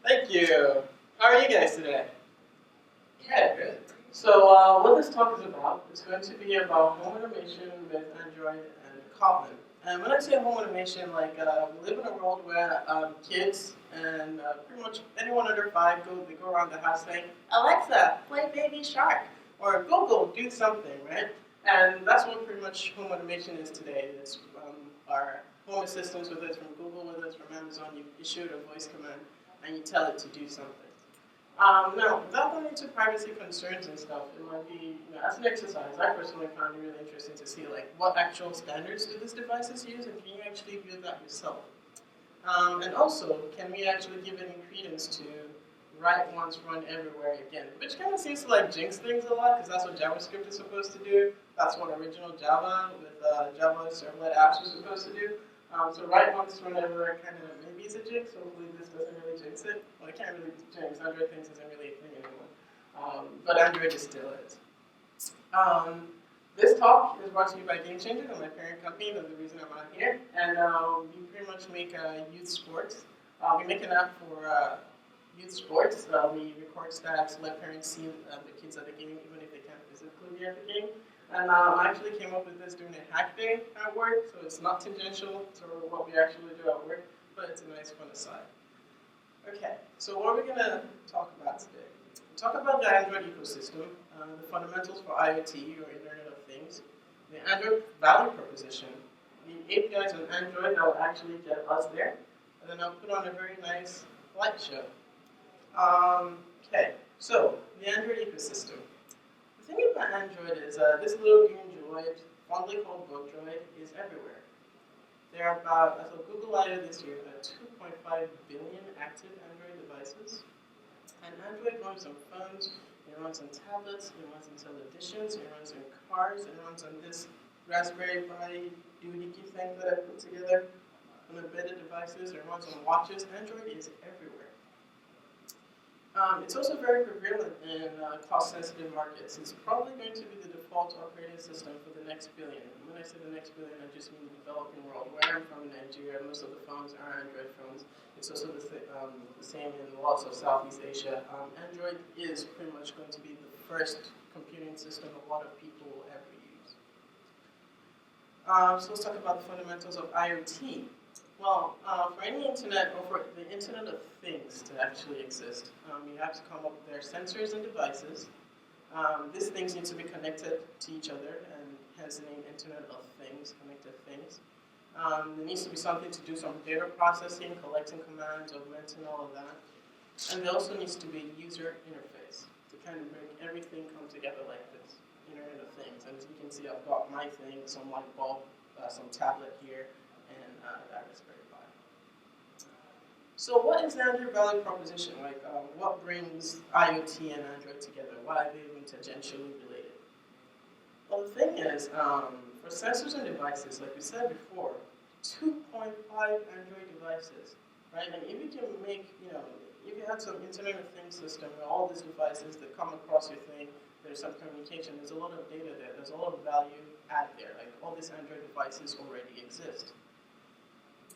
Thank you. How are you guys today? Yeah, good. So what this talk is about is going to be about home automation with Android and Kotlin. And when I say home automation, we live in a world where kids and pretty much anyone under 5 they go around the house saying, Alexa, play Baby Shark, or Google, do something, right? And that's what pretty much home automation is today. It's our home assistants, whether it's from Google, whether it's from Amazon, you issue it a voice command and you tell it to do something. Now, without going into privacy concerns and stuff, it might be, as an exercise, I personally found it really interesting to see what actual standards do these devices use, and can you actually build that yourself? And also, can we actually give any credence to write once, run everywhere again? Which kind of seems to jinx things a lot, because that's what JavaScript is supposed to do. That's what original Java with Java servlet apps was supposed to do. So write once, run everywhere kind of maybe it's a jinx. Hopefully this doesn't really jinx it. Well, it can't really jinx. Android things isn't really a thing anymore. But Android is still is. This talk is brought to you by Game Changer, my parent company. That's the reason I'm out here. And we pretty much make youth sports. We make an app for youth sports. We record stats, let parents see the kids at the game, even if they can't physically be at the game. And I actually came up with this during a hack day at work, so it's not tangential to what we actually do at work, but it's a nice fun aside. Okay, so what are we going to talk about today? We'll talk about the Android ecosystem, the fundamentals for IoT, or Internet of Things, the Android value proposition, the APIs on Android that will actually get us there, and then I'll put on a very nice light show. Okay, so the Android ecosystem. The thing about Android is this little green droid, fondly called Bug Droid, is everywhere. There are about, as of Google I/O this year, about 2.5 billion active Android devices. And Android runs on phones, it runs on tablets, it runs on televisions, it runs on cars, it runs on this Raspberry Pi doohickey thing that I put together, on embedded devices, it runs on watches. Android is everywhere. It's also very prevalent in cost-sensitive markets. It's probably going to be the default operating system for the next billion. And when I say the next billion, I just mean the developing world. Where I'm from in Nigeria, most of the phones are Android phones. It's also the same in lots of Southeast Asia. Android is pretty much going to be the first computing system a lot of people ever use. So let's talk about the fundamentals of IoT. Well, for any internet, or for the Internet of Things to actually exist, you have to come up with their sensors and devices. These things need to be connected to each other, and hence the name Internet of Things, connected things. There needs to be something to do some data processing, collecting commands, augmenting all of that. And there also needs to be a user interface to kind of make everything come together like this, Internet of Things. And as you can see, I've got my thing, some light bulb, some tablet here, and that Raspberry Pi. So what is the Android value proposition? What brings IoT and Android together? Why are they even tangentially related? Well, the thing is, for sensors and devices, like we said before, 2.5 Android devices, right? And if you can make, if you had some Internet of Things system where all these devices that come across your thing, there's some communication, there's a lot of data there, there's a lot of value add there. All these Android devices already exist.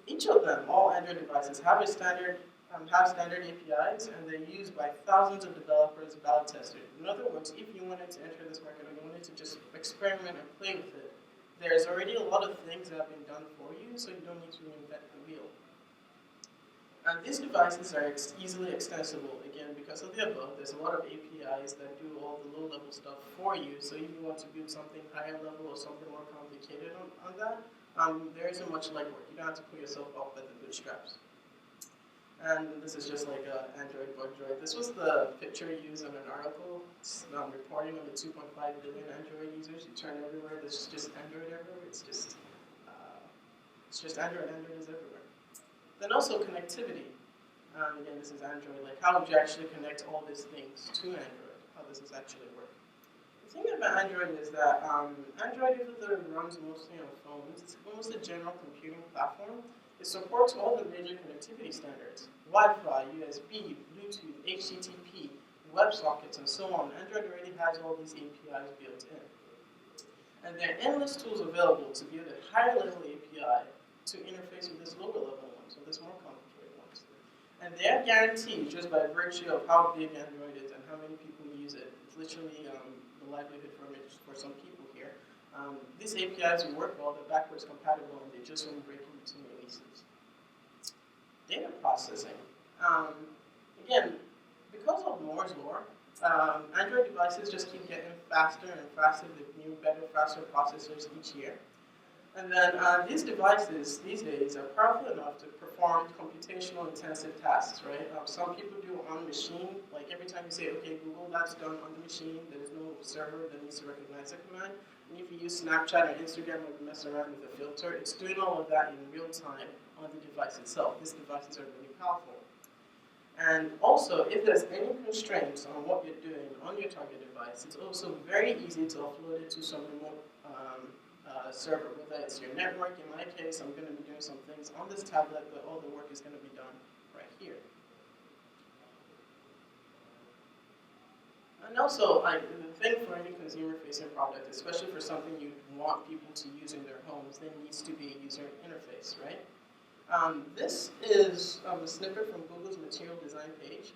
Each of them, all Android devices, have standard APIs, and they're used by thousands of developers, beta testers. In other words, if you wanted to enter this market or you wanted to just experiment and play with it, there's already a lot of things that have been done for you, so you don't need to reinvent the wheel. And these devices are easily extensible, again, because of the above. There's a lot of APIs that do all the low-level stuff for you, so if you want to build something higher level or something more complicated on that, there isn't much legwork. You don't have to put yourself up at the bootstraps. And this is just like an Android Bug Droid. This was the picture used in an article reporting on the 2.5 billion Android users. You turn everywhere, there's just Android everywhere. It's just Android. Android is everywhere. Then also connectivity. Again, this is Android. How would you actually connect all these things to Android? How does this actually work? The thing about Android is that Android, even though it runs mostly on phones, it's almost a general computing platform. It supports all the major connectivity standards: Wi-Fi, USB, Bluetooth, HTTP, WebSockets, and so on. Android already has all these APIs built in. And there are endless tools available to build a higher level API to interface with this lower level ones, or this more complicated ones. And they are guaranteed just by virtue of how big Android is and how many people use it. It's literally the livelihood for some people here. These APIs will work well, they're backwards compatible, and they just won't break in between releases. Data processing. Again, because of Moore's law, Android devices just keep getting faster and faster with new, better, faster processors each year. And then these devices these days are powerful enough to perform computational intensive tasks, right? Some people do on machine, like every time you say, okay, Google, that's done on the machine, there's no server that needs to recognize the command. And if you use Snapchat or Instagram or mess around with a filter, it's doing all of that in real time on the device itself. These devices are really powerful. And also, if there's any constraints on what you're doing on your target device, it's also very easy to upload it to some remote server, whether it's your network. In my case, I'm going to be doing some things on this tablet, but all the work is going to be done right here. And also, the thing for any consumer-facing product, especially for something you want people to use in their homes, there needs to be a user interface, right? This is a snippet from Google's material design page.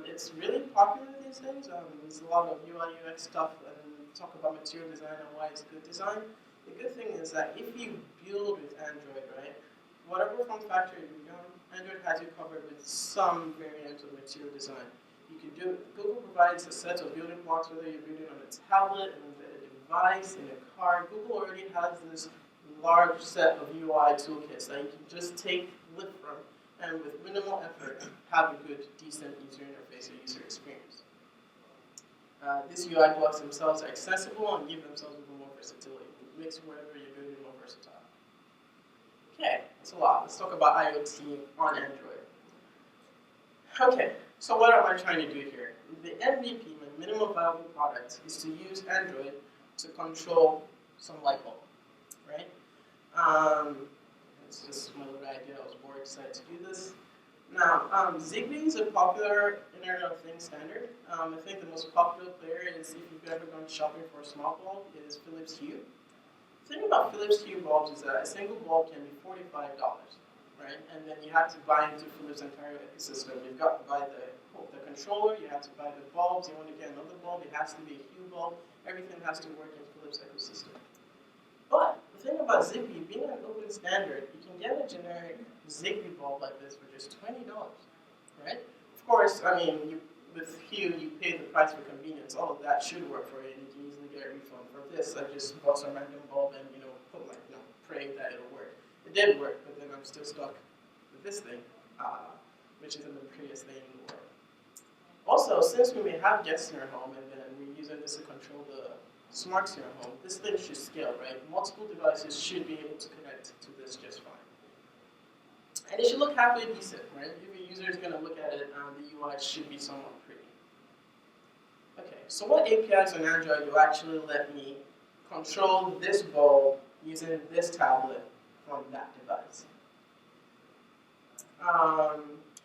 It's really popular these days. There's a lot of UI UX stuff and talk about material design and why it's good design. The good thing is that if you build with Android, right, whatever form factor you're on, Android has you covered with some variant of material design. You can do, Google provides a set of building blocks, whether you're building on a tablet, an embedded device, in a car. Google already has this large set of UI toolkits that you can just take, lift from, and with minimal effort, have a good, decent user interface or user experience. These UI blocks themselves are accessible and give themselves even more versatility. It makes whatever you're doing more versatile. Okay, that's a lot. Let's talk about IoT on Android. Okay, so what am I trying to do here? The MVP, my minimum viable product, is to use Android to control some light bulb, right? It's just my little idea. I was more excited to do this. Now, ZigBee is a popular Internet of Things standard. I think the most popular player is, if you've ever gone shopping for a smart bulb, is Philips Hue. The thing about Philips Hue bulbs is that a single bulb can be $45, right? And then you have to buy into Philips' entire ecosystem. You've got to buy the controller, you have to buy the bulbs, you want to get another bulb, it has to be a Hue bulb. Everything has to work in Philips' ecosystem. But the thing about ZigBee, being an open standard, you can get a generic ZigBee bulb like this for just $20, right? Of course, I mean, with Hue, you pay the price for convenience. All of that should work for you, and you can easily get a refund. For this, I just bought some random bulb and, pray that it'll work. It did work, but then I'm still stuck with this thing, which isn't the prettiest thing in the world. Also, since we may have guests in our home, and then we're using this to control the smarts in our home, this thing should scale, right? Multiple devices should be able to connect to this just fine. And it should look halfway decent, right? If a user is going to look at it, the UI should be somewhat pretty. Okay, so what APIs on Android will actually let me control this bulb using this tablet from that device?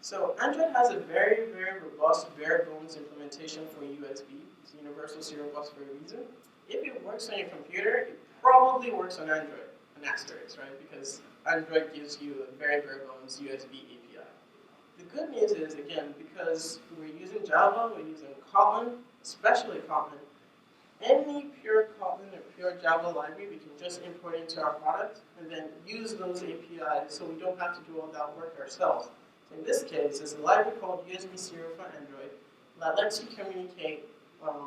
So Android has a very, very robust bare bones implementation for USB. It's universal serial bus for a reason. If it works on your computer, it probably works on Android, an asterisk, right? Because Android gives you a very bare bones USB API. The good news is, again, because we're using Java, we're using Kotlin, especially Kotlin, any pure Kotlin or pure Java library, we can just import into our product and then use those APIs so we don't have to do all that work ourselves. So in this case, there's a library called USB Serial for Android that lets you communicate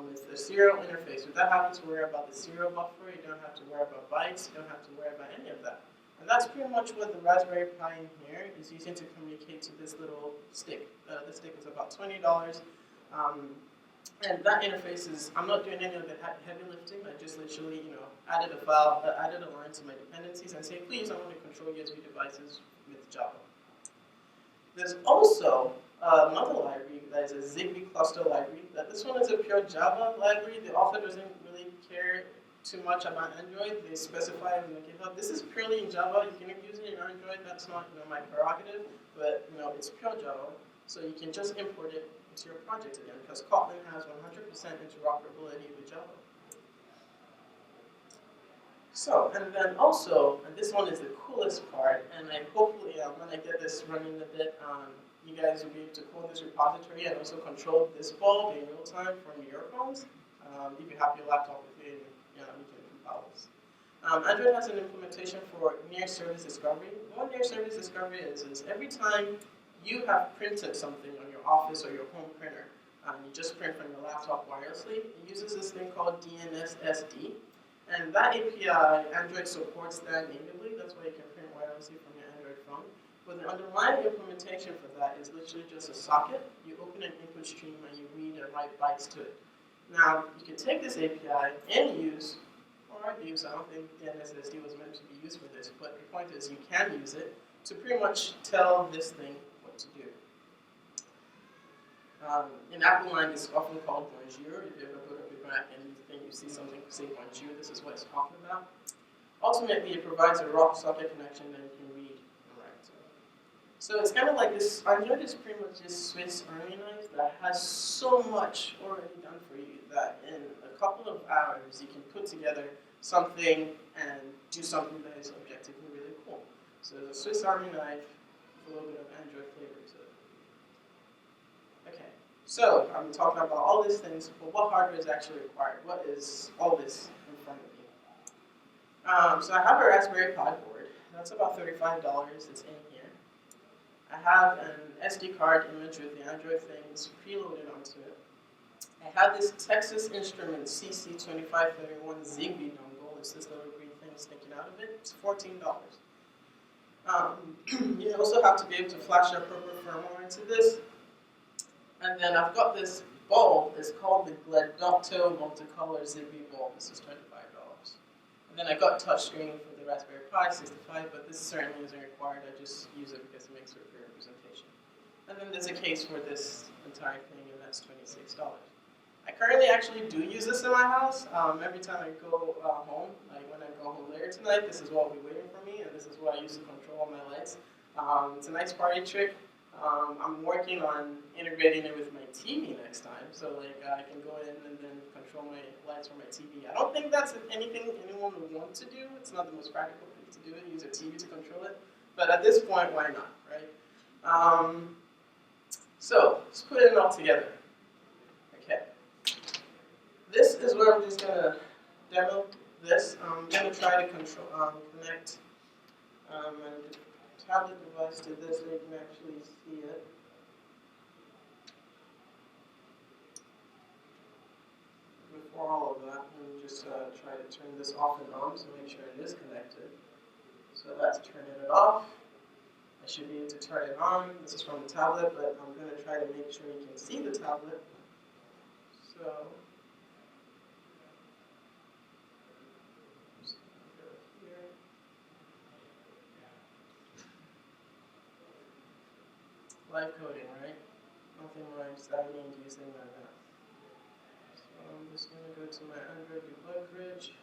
with the serial interface without having to worry about the serial buffer. You don't have to worry about bytes. You don't have to worry about any of that. And that's pretty much what the Raspberry Pi in here is using to communicate to this little stick. This stick is about $20. And that interface is, I'm not doing any of the heavy lifting. I just literally, added a file, added a line to my dependencies and say, please, I want to control USB devices with Java. There's also another library that is a ZigBee cluster library. This one is a pure Java library. The author doesn't really care too much about Android. They specify it in the GitHub. This is purely in Java. You can use it in Android. That's not my prerogative, but it's pure Java. So you can just import it into your project again because Kotlin has 100% interoperability with Java. So, and then also, and this one is the coolest part, and I hopefully, when I get this running a bit, you guys will be able to clone this repository and also control this bulb in real time from your phones. If you have your laptop with you, you can compile this. Android has an implementation for near service discovery. What near service discovery is every time you have printed something on your office or your home printer, you just print from your laptop wirelessly, it uses this thing called DNS-SD. And that API, Android supports that natively. That's why you can print wirelessly from your Android phone. But the underlying implementation for that is literally just a socket. You open an input stream and you read and write bytes to it. Now, you can take this API and use, or abuse, I don't think DNS-SD was meant to be used for this, but the point is you can use it to pretty much tell this thing what to do. In Apple line, it's often called bonjour. If you ever put up your Mac and you think you see something say bonjour, this is what it's talking about. Ultimately, it provides a raw socket connection that you can read and write to. So it's kind of like this. Android is pretty much this Swiss Army knife that has so much already done for you that in a couple of hours you can put together something and do something that is objectively really cool. So the Swiss Army knife with a little bit of Android flavor to it. Okay, so I'm talking about all these things, but what hardware is actually required? What is all this in front of me? So I have a Raspberry Pi board. That's about $35. It's in here. I have an SD card image with the Android things preloaded onto it. I have this Texas Instruments CC2531 ZigBee dongle. It's this little green thing sticking out of it. It's $14. You also have to be able to flash the appropriate firmware into this. And then I've got this bulb. It's called the Gledotto Multicolor ZigBee bulb. This is $25. And then I got touchscreen for the Raspberry Pi 65, but this certainly isn't required. I just use it because it makes for a representation. And then there's a case for this entire thing, and that's $26. I currently actually do use this in my house. Every time I go home, like when I go home later tonight, this is what will be waiting for me, and this is what I use to control all my lights. It's a nice party trick. I'm working on integrating it with my TV next time, so like I can go in and then control my lights from my TV. I don't think that's anything anyone would want to do. It's not the most practical thing to do, use a TV to control it. But at this point, why not, right? So let's put it all together. Okay. This is where I'm just gonna demo this. I'm gonna try to connect my tablet device to this so you can actually see it. Before all of that, let me just try to turn this off and on to make sure it is connected. So that's turning it off. I should be able to turn it on. This is from the tablet, but I'm going to try to make sure you can see the tablet. So, just go here. Live coding, right? Nothing more exciting using my math. So I'm just going to go to my Android debug bridge.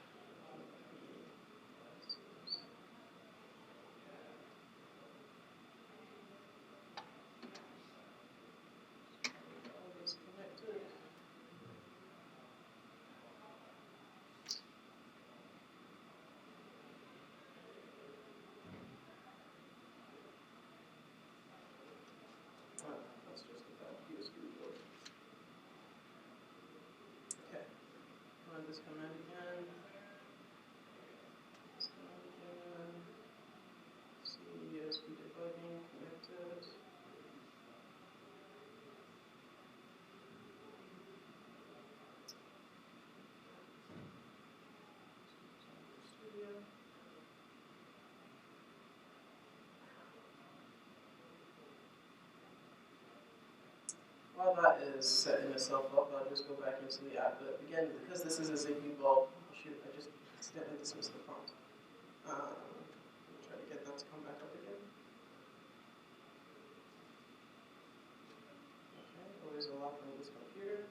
All this connected. That's just a bad USB board. Okay. Run this command again. This command again. See USB debugging connected. Studio. While that is setting itself up, I'll just go back into the app. But again, because this is a ZigBee bulb, shoot, I just accidentally dismissed the prompt. Try to get that to come back up again. Okay, always a lock on this computer.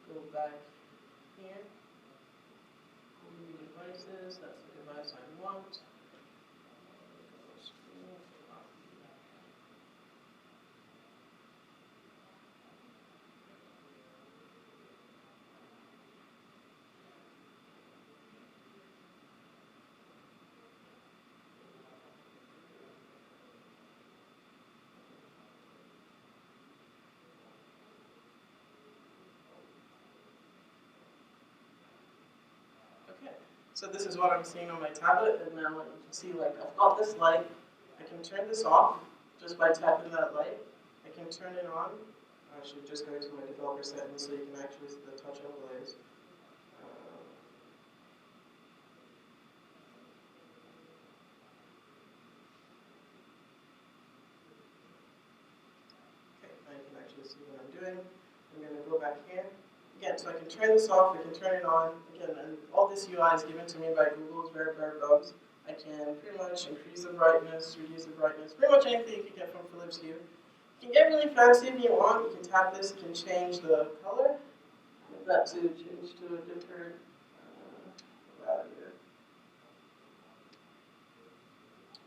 Go back here. New devices, that's the device I want. So this is what I'm seeing on my tablet, and now you can see like I've got this light. I can turn this off just by tapping that light. I can turn it on. I should just go to my developer settings so you can actually see the touch overlays. Okay, now you can actually see what I'm doing. I'm going to go back here. Again, so I can turn this off, I can turn it on. Again, and all this UI is given to me by Google's very bare bones. I can pretty much increase the brightness, reduce the brightness, pretty much anything you can get from Philips Hue. You can get really fancy if you want. You can tap this, you can change the color. Get that to change to a different value.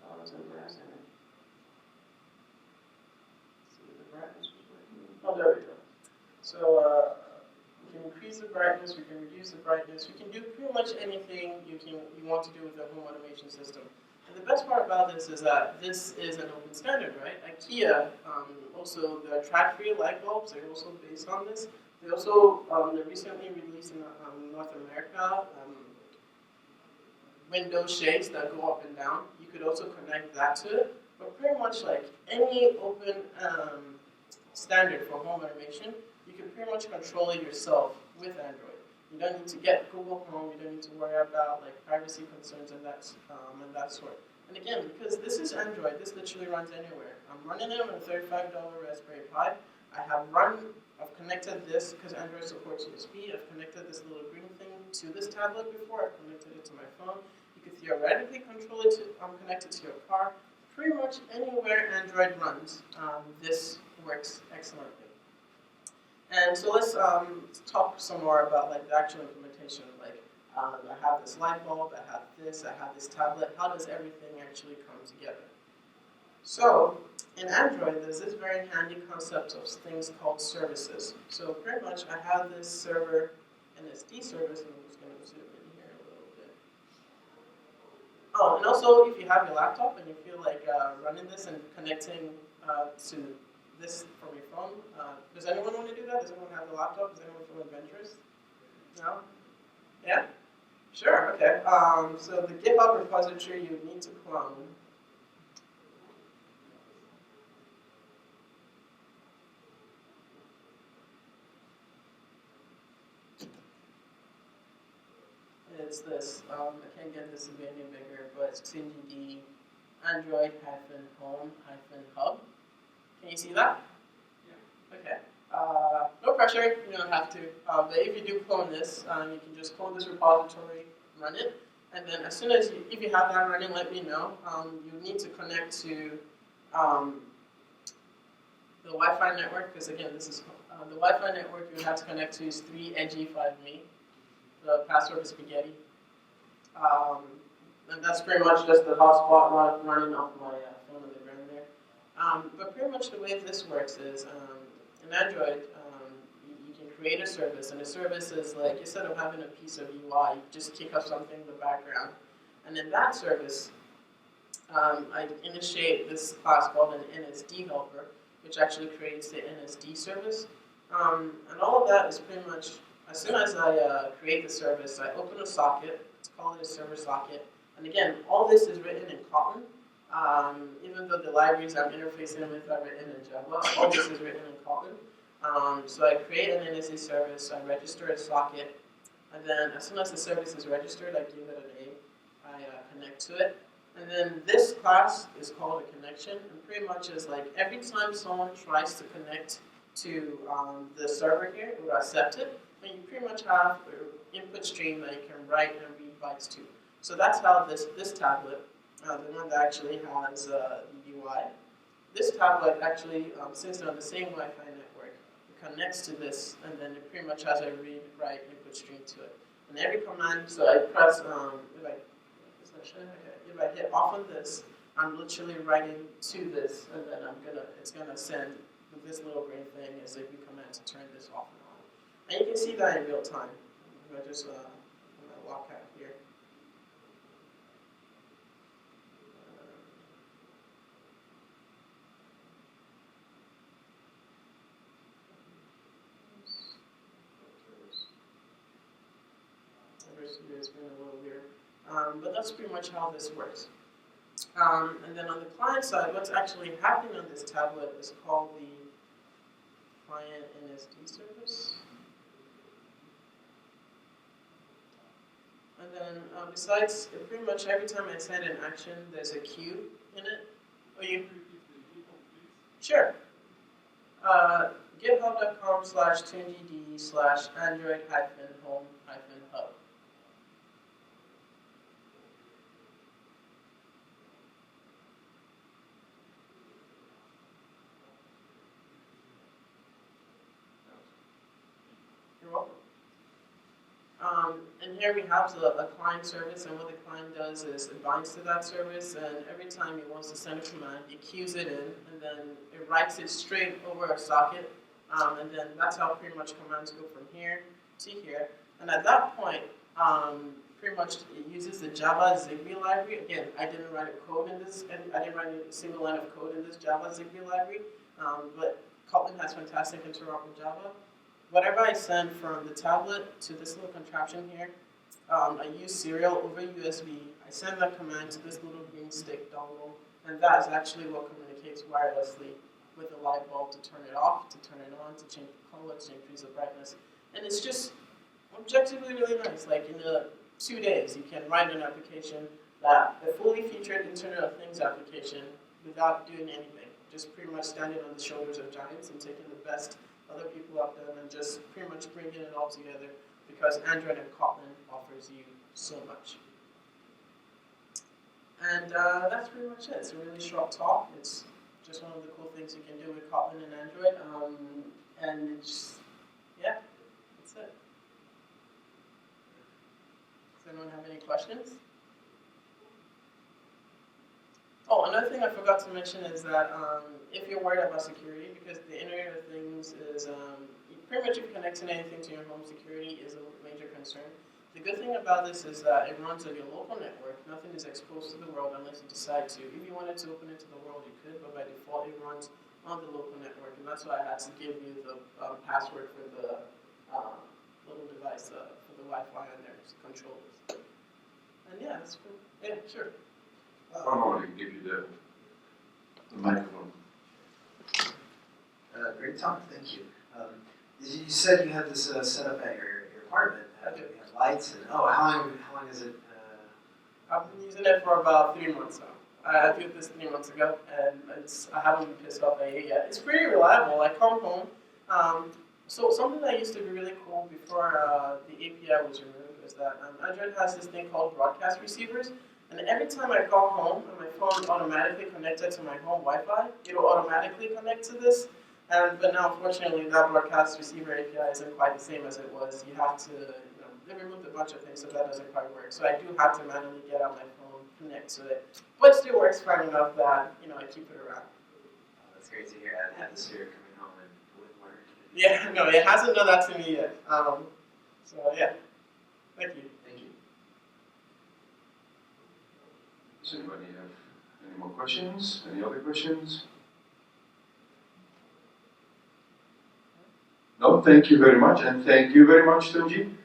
Oh, it's embarrassing. See the brightness was working. Oh, there we go. So we can increase the brightness, we can reduce the brightness, we can do pretty much anything you want to do with the home automation system. And the best part about this is that this is an open standard, right? IKEA, also the track-free light bulbs are also based on this. They also they recently released in North America window shades that go up and down. You could also connect that to it. But pretty much like any open standard for home automation, you can pretty much control it yourself with Android. You don't need to get Google Home. You don't need to worry about like privacy concerns and that sort. And again, because this is Android, this literally runs anywhere. I'm running it on a $35 Raspberry Pi. I've connected this because Android supports USB. I've connected this little green thing to this tablet before. I've connected it to my phone. You could theoretically control it connected to your car. Pretty much anywhere Android runs, this works excellently. And so let's talk some more about like the actual implementation. Like I have this light bulb, I have this tablet. How does everything actually come together? So in Android, there's this very handy concept of things called services. So pretty much I have this server, NSD service, and I'm just going to zoom in here a little bit. Oh, and also if you have your laptop and you feel like running this and connecting to this from your phone. Does anyone want to do that? Does anyone have a laptop? Does anyone feel adventurous? No? Yeah? Sure, okay. So the GitHub repository you need to clone. It's this. I can't get this to be any bigger, but it's Tunji Android-home-hub. Can you see that? Yeah. Okay. No pressure, you don't have to. But if you do clone this, you can just clone this repository, run it, and then as soon as if you have that running, let me know. You need to connect to the Wi-Fi network, because again, this is the Wi-Fi network you have to connect to is 3EG5Me. The password is spaghetti. And that's pretty much just the hotspot running off my phone on the ground there. But pretty much the way this works is in Android, you can create a service, and a service is like, instead of having a piece of UI, you just kick up something in the background. And in that service, I initiate this class called an NSD helper, which actually creates the NSD service. And all of that is pretty much, as soon as I create the service, I open a socket. Let's call it a server socket. And again, all this is written in Kotlin. Even though the libraries I'm interfacing with are written in Java, all this is written in Kotlin. So I create an NSD service, I register a socket, and then as soon as the service is registered, I give it a name. I connect to it. And then this class is called a connection, and pretty much is like every time someone tries to connect to the server here, it will accept it, and you pretty much have an input stream that you can write and read bytes to. So that's how this tablet, the one that actually has the UI, this tablet actually, since they're on the same Wi-Fi network, it connects to this, and then it pretty much has a read-write input stream to it. And every command, so I press, if I hit off on this, I'm literally writing to this, and then it's gonna send with this little green thing as a new command to turn this off and on. And you can see that in real time. If I just I'm gonna walk out here. It's been a little weird. But that's pretty much how this works. And then on the client side, what's actually happening on this tablet is called the client NSD service. And then besides, pretty much every time I send an action, there's a queue in it. Oh, you? Sure. GitHub.com/tunjd/android-home-hub. You're welcome. And here we have a client service, and what the client does is it binds to that service, and every time it wants to send a command, it queues it in, and then it writes it straight over a socket, and then that's how pretty much commands go from here to here. And at that point, pretty much it uses the Java ZigBee library. Again, I didn't write a code in this, and I didn't write a single line of code in this Java ZigBee library, but Kotlin has fantastic interop with Java. Whatever I send from the tablet to this little contraption here, I use serial over USB. I send that command to this little green stick dongle, and that is actually what communicates wirelessly with the light bulb to turn it off, to turn it on, to change the color, to increase the brightness. And it's just objectively really nice. Like in 2 days, you can write an application that a fully featured Internet of Things application without doing anything. Just pretty much standing on the shoulders of giants and taking the best other people out there and just pretty much bringing it all together because Android and Kotlin offers you so much. And that's pretty much it. It's a really short talk. It's just one of the cool things you can do with Kotlin and Android. And it's, yeah, that's it. Does anyone have any questions? Oh, another thing I forgot to mention is that if you're worried about security, because the Internet of Things is pretty much if you connect anything to your home, security is a major concern. The good thing about this is that it runs on your local network. Nothing is exposed to the world unless you decide to. If you wanted to open it to the world, you could, but by default, it runs on the local network, and that's why I had to give you the password for the little device for the Wi-Fi and their controllers. And yeah, that's cool. Yeah, sure. One moment, I can give you the microphone. Great talk, thank you. You said you had this set up at your apartment. You have lights and how long is it? I've been using it for about 3 months now. I did this 3 months ago, and I haven't been pissed off by it yet. It's pretty reliable. I come home. So something that used to be really cool before the API was removed is that Android has this thing called broadcast receivers. And every time I call home and my phone is automatically connected to my home Wi-Fi, it'll automatically connect to this. But now, unfortunately, that broadcast receiver API isn't quite the same as it was. You have to, they removed a bunch of things, so that doesn't quite work. So I do have to manually get out my phone, connect to it. But it still works fine enough that, I keep it around. Oh, that's great to hear. I had this year coming home and it wouldn't work. Yeah, no, it hasn't done that to me yet. So, yeah. Thank you. Thank you. Does anybody have any more questions? Any other questions? No, thank you very much, and thank you very much, Tunji.